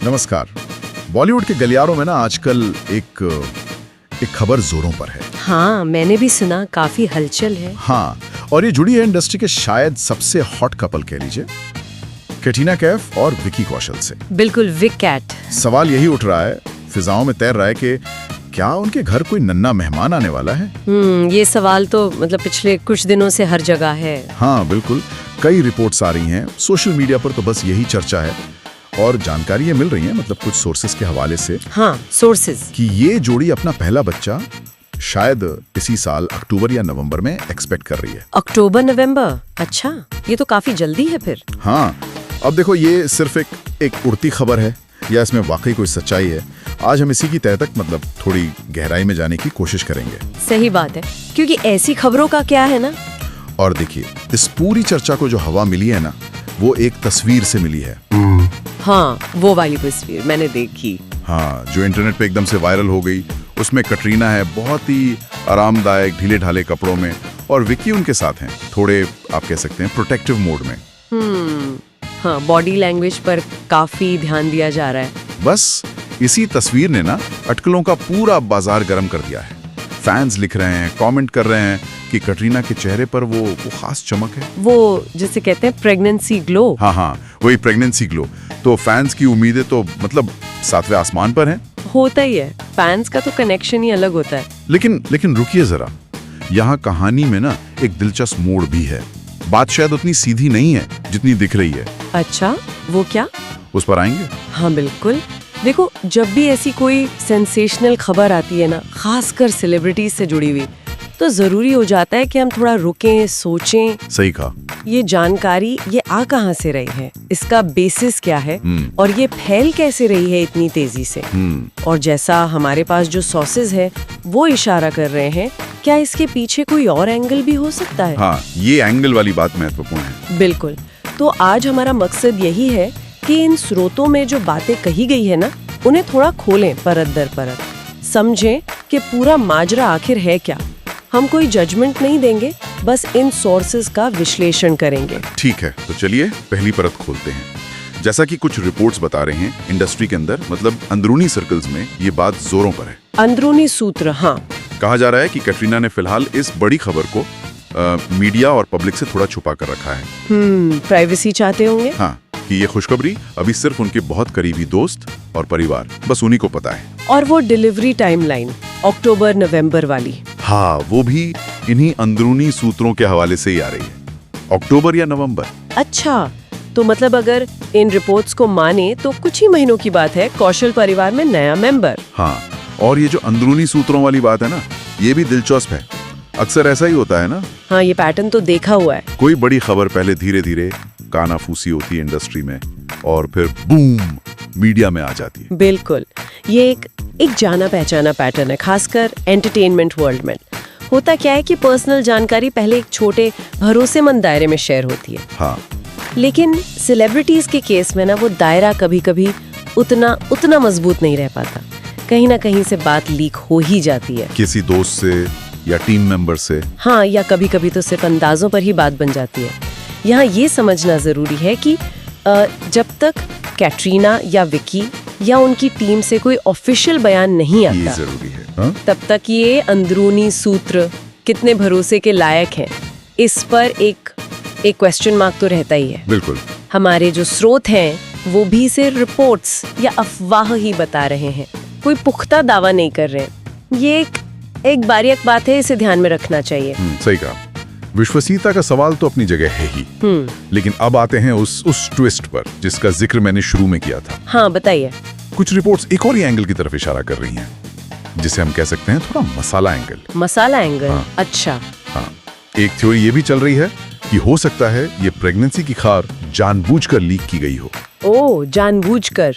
नमस्कार। बॉलीवुड के गलियारों में ना आजकल एक खबर जोरों पर है। हाँ, मैंने भी सुना, काफी हलचल है। हाँ, और ये जुड़ी है इंडस्ट्री के शायद सबसे हॉट कपल कह लीजिए, कैटरीना कैफ और विकी कौशल से। बिल्कुल, विक कैट। सवाल यही उठ रहा है, फिजाओं में तैर रहा है कि क्या उनके घर कोई नन्हा मेहमान आने वाला है। ये सवाल तो पिछले कुछ दिनों से हर जगह है। हाँ बिल्कुल, कई रिपोर्ट्स आ रही हैं, सोशल मीडिया पर तो बस यही चर्चा है और जानकारी ये मिल रही है, कुछ सोर्सेस के हवाले से। हाँ, सोर्सेस कि ये जोड़ी अपना पहला बच्चा शायद इसी साल अक्टूबर या नवंबर में एक्सपेक्ट कर रही है। अक्टूबर नवंबर? अच्छा, ये तो काफी जल्दी है फिर। हाँ, अब देखो ये सिर्फ एक उड़ती खबर है या इसमें वाकई कोई सच्चाई है, आज हम इसी की तह तक थोड़ी गहराई में जाने की कोशिश करेंगे। सही बात है, क्योंकि ऐसी खबरों का क्या है ना। और देखिए, इस पूरी चर्चा को जो हवा मिली है ना, वो एक तस्वीर से मिली है। हाँ, वो वाली तस्वीर मैंने देखी। हाँ, जो इंटरनेट पे एकदम से वायरल हो गई। उसमें कटरीना है बहुत ही आरामदायक ढीले ढाले कपड़ों में और विकी उनके साथ हैं, थोड़े आप कह सकते हैं प्रोटेक्टिव मोड में। हाँ, बॉडी लैंग्वेज पर काफी ध्यान दिया जा रहा है। बस इसी तस्वीर ने ना अटकलों का पूरा बाजार गर्म कर दिया है। फैंस लिख रहे हैं, कमेंट कर रहे हैं कि कटरीना के चेहरे पर वो खास चमक है, वो जिसे कहते हैं प्रेगनेंसी ग्लो। हाँ, वही प्रेगनेंसी ग्लो। तो फैंस की उम्मीदें तो सातवें आसमान पर हैं। होता ही है, फैंस का तो कनेक्शन ही अलग होता है। लेकिन रुकिए जरा, यहाँ कहानी में ना एक दिलचस्प मोड़ भी है। बात शायद उतनी सीधी नहीं है जितनी दिख रही है। अच्छा, वो क्या? उस पर आएंगे। हाँ बिल्कुल। देखो, जब भी ऐसी कोई सेंसेशनल खबर आती है ना, खासकर सेलिब्रिटीज से जुड़ी हुई, तो जरूरी हो जाता है कि हम थोड़ा रुकें, सोचें। सही कहा। ये जानकारी ये आ कहाँ से रही है, इसका बेसिस क्या है और ये फैल कैसे रही है इतनी तेजी से। और जैसा हमारे पास जो सोर्सेज है वो इशारा कर रहे हैं, क्या इसके पीछे कोई और एंगल भी हो सकता है? हाँ, ये एंगल वाली बात महत्वपूर्ण है। बिल्कुल। तो आज हमारा मकसद यही है कि इन स्रोतों में जो बातें कही गई है ना, उन्हें थोड़ा खोलें परत दर परत, समझें कि पूरा माजरा आखिर है क्या। हम कोई जजमेंट नहीं देंगे, बस इन सोर्सेज का विश्लेषण करेंगे। ठीक है, तो चलिए पहली परत खोलते हैं। जैसा कि कुछ रिपोर्ट्स बता रहे हैं, इंडस्ट्री के अंदर अंदरूनी सर्कल्स में ये बात जोरों पर है। अंदरूनी सूत्र? हाँ। कहा जा रहा है कि कटरीना ने फिलहाल इस बड़ी खबर को मीडिया और पब्लिक से थोड़ा छुपा कर रखा है। प्राइवेसी चाहते होंगे। हाँ, कि ये खुशखबरी अभी सिर्फ उनके बहुत करीबी दोस्त और परिवार, बस उन्हीं को पता है। और वो डिलीवरी टाइमलाइन अक्टूबर नवंबर वाली, हाँ, वो भी इन्हीं अंदरूनी सूत्रों के हवाले से ही आ रही है, अक्टूबर या नवंबर। अच्छा, तो अगर इन रिपोर्ट्स को माने तो कुछ ही महीनों की बात है, कौशल परिवार में नया मेंबर। हाँ, और ये जो अंदरूनी सूत्रों वाली बात है ना, ये भी दिलचस्प है। अक्सर ऐसा ही होता है ना। हाँ, ये पैटर्न तो देखा हुआ है। कोई बड़ी खबर पहले धीरे धीरे कानाफूसी होती है इंडस्ट्री में और फिर बूम मीडिया में आ जाती है। बिल्कुल, ये एक जाना पहचाना पैटर्न है, खासकर एंटरटेनमेंट वर्ल्ड में। होता क्या है कि पर्सनल जानकारी पहले एक छोटे भरोसेमंद दायरे में शेयर होती है। हाँ, लेकिन सेलिब्रिटीज के केस में ना वो दायरा कभी कभी उतना मजबूत नहीं रह पाता। कहीं ना कहीं से बात लीक हो ही जाती है, किसी दोस्त से या टीम मेंबर से। हाँ, या कभी कभी तो सिर्फ अंदाजों पर ही बात बन जाती है। यहाँ ये समझना जरूरी है कि जब तक कैटरीना या विकी या उनकी टीम से कोई ऑफिशियल बयान नहीं आता, ये जरूरी है। हाँ? तब तक ये अंदरूनी सूत्र कितने भरोसे के लायक हैं, इस पर एक क्वेश्चन मार्क तो रहता ही है। बिल्कुल। हमारे जो स्रोत हैं वो भी सिर्फ रिपोर्ट्स या अफवाह ही बता रहे हैं, कोई पुख्ता दावा नहीं कर रहे हैं। ये एक बारीक बात है, इसे ध्यान में रखना चाहिए। सही कहा। विश्वसनीयता का सवाल तो अपनी जगह है ही, लेकिन अब आते हैं उस ट्विस्ट पर जिसका जिक्र मैंने शुरू में किया था। हाँ, बताइए। कुछ रिपोर्ट्स एक और ही एंगल की तरफ इशारा कर रही हैं, जिसे हम कह सकते हैं थोड़ा मसाला एंगल। मसाला एंगल? हाँ। अच्छा। हाँ, एक थ्योरी ये भी चल रही है कि हो सकता है ये प्रेगनेंसी की खबर जानबूझकर लीक की गई हो। ओह, जानबूझकर?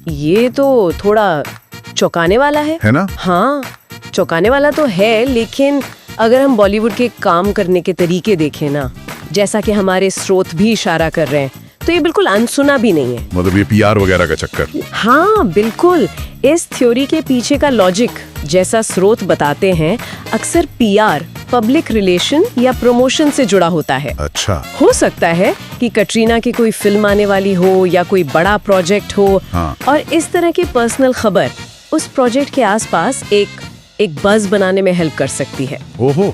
ये तो थोड़ा चौंकाने वाला है ना? हाँ, चौंकाने वाला तो है, लेकिन अगर हम बॉलीवुड के काम करने के तरीके देखें ना, जैसा कि हमारे स्रोत भी इशारा कर रहे हैं, तो ये बिल्कुल अनसुना भी नहीं है। ये पीआर वगैरह का चक्कर। हाँ बिल्कुल, इस थ्योरी के पीछे का लॉजिक, जैसा स्रोत बताते हैं, अक्सर पीआर, पब्लिक रिलेशन या प्रमोशन से जुड़ा होता है। अच्छा। हो सकता है कि कटरीना की कोई फिल्म आने वाली हो या कोई बड़ा प्रोजेक्ट हो। हाँ। और इस तरह की पर्सनल खबर उस प्रोजेक्ट के आसपास एक बज़ बनाने में हेल्प कर सकती है। ओहो,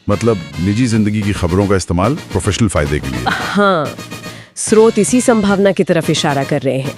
मतलब निजी जिंदगी की खबरों का इस्तेमाल प्रोफेशनल फायदे के लिए। हाँ, स्रोत इसी संभावना की तरफ इशारा कर रहे हैं।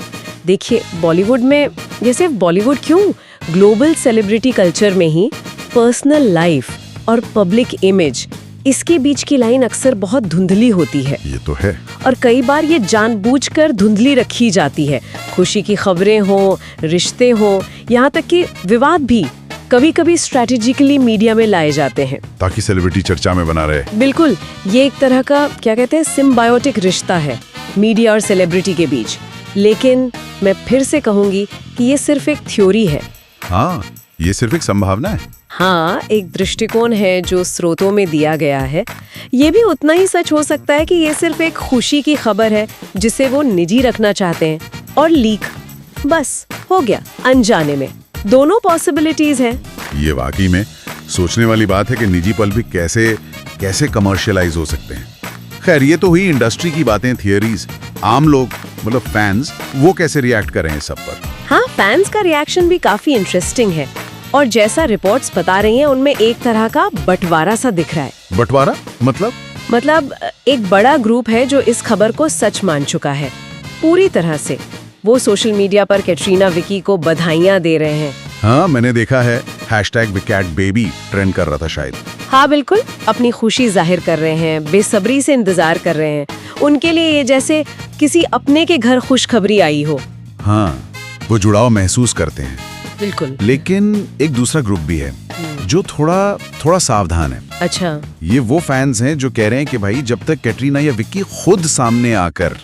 देखिए, बॉलीवुड में, ये सिर्फ बॉलीवुड क्यों, ग्लोबल सेलिब्रिटी कल्चर में ही पर्सनल लाइफ और पब्लिक इमेज, इसके बीच की लाइन अक्सर बहुत धुंधली होती है। ये तो है। और कई बार ये जानबूझकर धुंधली रखी जाती है। खुशी की खबरें हों, रिश्ते हों, यहाँ तक कि विवाद भी कभी कभी स्ट्रैटेजिकली मीडिया में लाए जाते हैं ताकि सेलिब्रिटी चर्चा में बना रहे। बिल्कुल, ये एक तरह का क्या कहते हैं, सिम्बायोटिक रिश्ता है मीडिया और सेलिब्रिटी के बीच। लेकिन मैं फिर से कहूंगी कि ये सिर्फ एक थ्योरी है। हाँ, ये सिर्फ एक संभावना है। हाँ, एक दृष्टिकोण है जो स्रोतों में दिया गया है। ये भी उतना ही सच हो सकता है कि ये सिर्फ एक खुशी की खबर है जिसे वो निजी रखना चाहते हैं, और लीक बस हो गया अनजाने में। दोनों पॉसिबिलिटीज हैं। ये वाकई में सोचने वाली बात है कि निजी पल भी कैसे कमर्शियलाइज हो सकते हैं। खैर, ये तो हुई इंडस्ट्री की बातें, थियरीज। आम लोग, मतलब फैंस, वो कैसे रिएक्ट कर रहे हैं सब पर? हाँ, फैंस का रिएक्शन भी काफी इंटरेस्टिंग है, और जैसा रिपोर्ट्स बता रही हैं उनमें एक तरह का बंटवारा सा दिख रहा है। बंटवारा मतलब एक बड़ा ग्रुप है जो इस खबर को सच मान चुका है पूरी तरह से। वो सोशल मीडिया पर कैटरीना विकी को बधाइयां दे रहे हैं। हाँ, मैंने देखा है, #WeCatBaby ट्रेंड कर रहा था शायद। हाँ बिल्कुल, अपनी खुशी जाहिर कर रहे हैं, बेसब्री से इंतजार कर रहे हैं। उनके लिए ये जैसे किसी अपने के घर खुशखबरी आई हो। हाँ, वो जुड़ाव महसूस करते हैं। बिल्कुल। लेकिन एक दूसरा ग्रुप भी है जो थोड़ा सावधान है। अच्छा। ये वो फैंस हैं जो कह रहे हैं कि भाई, जब तक कैटरीना या विक्की खुद सामने आकर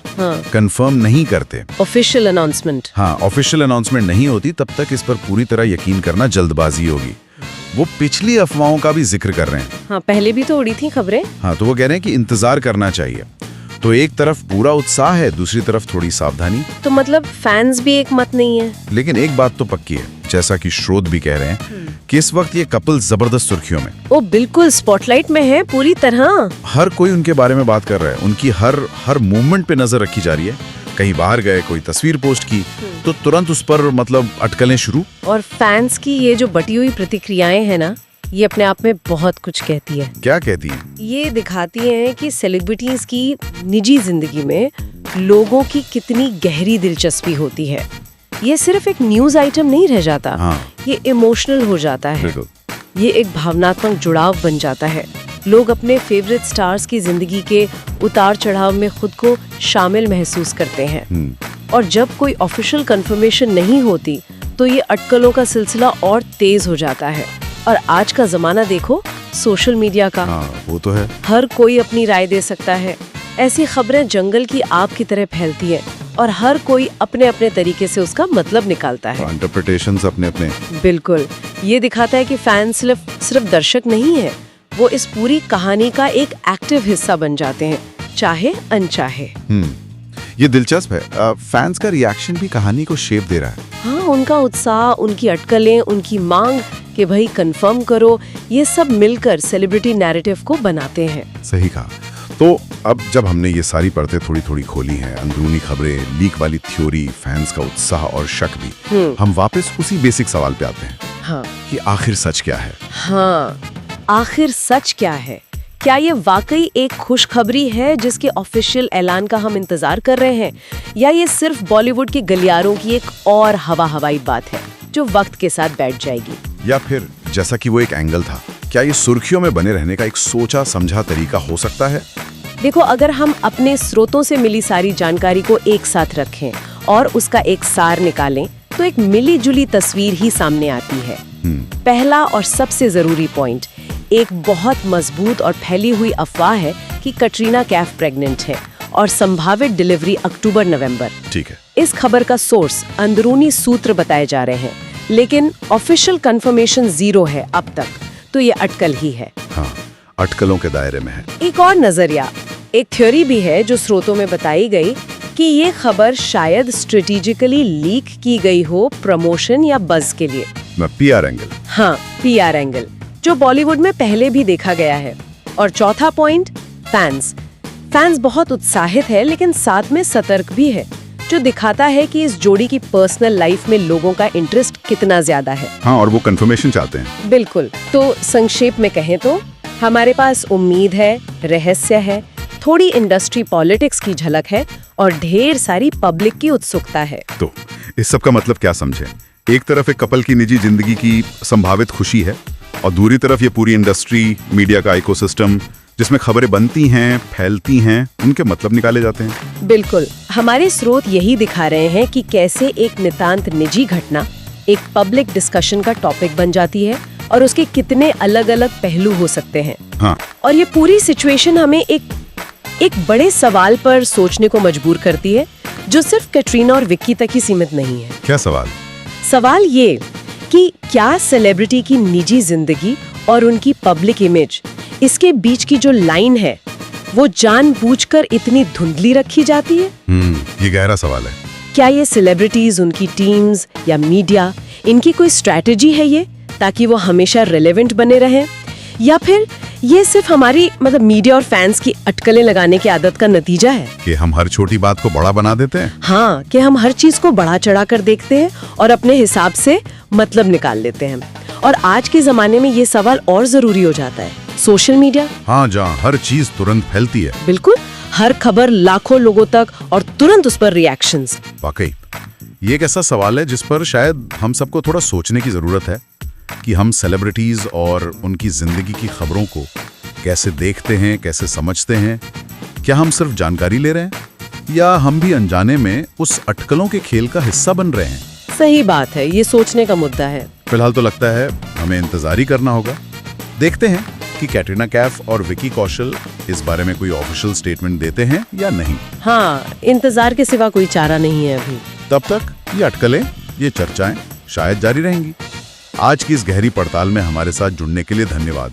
कंफर्म नहीं करते, ऑफिशियल अनाउंसमेंट, ऑफिशियल अनाउंसमेंट नहीं होती, तब तक इस पर पूरी तरह यकीन करना जल्दबाजी होगी। वो पिछली अफवाहों का भी जिक्र कर रहे हैं। हाँ, पहले भी तो उड़ी थी खबरें। हाँ, तो वो कह रहे हैं कि इंतजार करना चाहिए। तो एक तरफ पूरा उत्साह है, दूसरी तरफ थोड़ी सावधानी। तो मतलब फैंस भी एक मत नहीं है। लेकिन एक बात तो पक्की है, जैसा कि स्रोत भी कह रहे हैं, कि इस वक्त ये कपल जबरदस्त सुर्खियों में। वो बिल्कुल स्पॉटलाइट में है पूरी तरह। हर कोई उनके बारे में बात कर रहा है, उनकी हर मूवमेंट पे नजर रखी जा रही है। कहीं बाहर गए, कोई तस्वीर पोस्ट की तो तुरंत उस पर मतलब अटकलें शुरू। और फैंस की ये जो बटी हुई प्रतिक्रियाएं हैं ना, ये अपने आप में बहुत कुछ कहती है। क्या कहती है? ये दिखाती हैं कि सेलिब्रिटीज की निजी जिंदगी में लोगों की कितनी गहरी दिलचस्पी होती है। ये सिर्फ एक न्यूज आइटम नहीं रह जाता। हाँ। ये इमोशनल हो जाता है। ये एक भावनात्मक जुड़ाव बन जाता है। लोग अपने फेवरेट स्टार्स की जिंदगी के उतार चढ़ाव में खुद को शामिल महसूस करते हैं। और जब कोई ऑफिशियल कंफर्मेशन नहीं होती तो ये अटकलों का सिलसिला और तेज हो जाता है। और आज का जमाना देखो, सोशल मीडिया का। वो तो है। हर कोई अपनी राय दे सकता है। ऐसी खबरें जंगल की आग की तरह फैलती है, और हर कोई अपने अपने तरीके से उसका मतलब निकालता है। इंटरप्रिटेशंस अपने अपने। बिल्कुल, ये दिखाता है कि फैन सिर्फ दर्शक नहीं है, वो इस पूरी कहानी का एक एक्टिव हिस्सा बन जाते हैं, चाहे अनचाहे। ये दिलचस्प है। फैंस का रिएक्शन भी कहानी को शेप दे रहा है। हाँ, उनका उत्साह, उनकी अटकलें, उनकी मांग कि भाई कंफर्म करो, ये सब मिलकर सेलिब्रिटी नैरेटिव को बनाते हैं। सही कहा। तो अब जब हमने ये सारी परतें थोड़ी थोड़ी खोली हैं, अंदरूनी खबरें, लीक वाली थ्योरी, फैंस का उत्साह और शक भी, हम वापस उसी बेसिक सवाल पे आते हैं। हाँ। कि आखिर सच क्या है? हाँ, आखिर सच क्या है? क्या ये वाकई एक खुशखबरी है जिसके ऑफिशियल ऐलान का हम इंतजार कर रहे हैं, या ये सिर्फ बॉलीवुड के गलियारों की एक और हवाई बात है जो वक्त के साथ बैठ जाएगी? या फिर जैसा कि वो एक एंगल था, क्या ये सुर्खियों में बने रहने का एक सोचा समझा तरीका हो सकता है? देखो, अगर हम अपने स्रोतों से मिली सारी जानकारी को एक साथ रखें और उसका एक सार निकालें, तो एक मिली जुली तस्वीर ही सामने आती है। पहला और सबसे जरूरी पॉइंट, एक बहुत मजबूत और फैली हुई अफवाह है कि कटरीना कैफ प्रेग्नेंट है और संभावित डिलीवरी अक्टूबर-नवंबर। ठीक है। इस खबर का सोर्स अंदरूनी सूत्र बताए जा रहे हैं, लेकिन ऑफिशियल कंफर्मेशन 0 है अब तक, तो ये अटकल ही है। हाँ, अटकलों के दायरे में है। एक और नजरिया, एक थ्योरी भी है जो स्रोतों में बताई गई कि ये खबर शायद स्ट्रेटेजिकली लीक की गई हो प्रमोशन या बज़ के लिए। PR angle. हाँ, PR एंगल, जो बॉलीवुड में पहले भी देखा गया है। और चौथा पॉइंट, फैंस फैंस बहुत उत्साहित है लेकिन साथ में सतर्क भी है, जो दिखाता है कि इस जोड़ी की पर्सनल लाइफ में लोगों का इंटरेस्ट कितना ज्यादा है। हाँ, और वो कंफर्मेशन चाहते हैं। बिल्कुल। तो संक्षेप में कहें तो हमारे पास उम्मीद है, रहस्य है, थोड़ी इंडस्ट्री पॉलिटिक्स की झलक है और ढेर सारी पब्लिक की उत्सुकता है। तो इस सब का मतलब क्या समझे? एक तरफ एक कपल की निजी जिंदगी की संभावित खुशी है और दूसरी तरफ ये पूरी इंडस्ट्री, मीडिया का इकोसिस्टम जिसमें खबरें बनती हैं, फैलती हैं, उनके मतलब निकाले जाते हैं। बिल्कुल। हमारे स्रोत यही दिखा रहे हैं कि कैसे एक नितांत निजी घटना एक पब्लिक डिस्कशन का टॉपिक बन जाती है और उसके कितने अलग अलग पहलू हो सकते हैं। हाँ। और ये पूरी सिचुएशन हमें एक बड़े सवाल पर सोचने को मजबूर करती है, जो सिर्फ कैटरीना और विक्की तक ही सीमित नहीं है। क्या सवाल? सवाल ये कि क्या सेलिब्रिटी की निजी जिंदगी और उनकी पब्लिक इमेज, इसके बीच की जो लाइन है, वो जानबूझकर इतनी धुंधली रखी जाती है? ये गहरा सवाल है। क्या ये सेलिब्रिटीज, उनकी टीम्स या मीडिया, इनकी कोई स्ट्रैटेजी है ये, ताकि वो हमेशा रिलेवेंट बने रहें, या फिर ये सिर्फ हमारी मीडिया और फैंस की अटकलें लगाने की आदत का नतीजा है कि हम हर छोटी बात को बड़ा बना देते हैं? हाँ, कि हम हर चीज को बढ़ा चढ़ा कर देखते हैं और अपने हिसाब से मतलब निकाल लेते हैं। और आज के जमाने में ये सवाल और जरूरी हो जाता है। सोशल मीडिया, हाँ, जहाँ हर चीज तुरंत फैलती है। बिल्कुल, हर खबर लाखों लोगों तक और तुरंत उस पर रिएक्शंस। वाकई ये एक ऐसा सवाल है जिस पर शायद हम सबको थोड़ा सोचने की जरूरत है कि हम सेलिब्रिटीज और उनकी जिंदगी की खबरों को कैसे देखते हैं, कैसे समझते हैं। क्या हम सिर्फ जानकारी ले रहे हैं या हम भी अनजाने में उस अटकलों के खेल का हिस्सा बन रहे हैं? सही बात है, ये सोचने का मुद्दा है। फिलहाल तो लगता है हमें इंतजार ही करना होगा। देखते हैं कि कैटरीना कैफ और विकी कौशल इस बारे में कोई ऑफिशियल स्टेटमेंट देते हैं या नहीं। हाँ, इंतजार के सिवा कोई चारा नहीं है अभी। तब तक ये अटकलें, ये चर्चाएं शायद जारी रहेंगी। आज की इस गहरी पड़ताल में हमारे साथ जुड़ने के लिए धन्यवाद।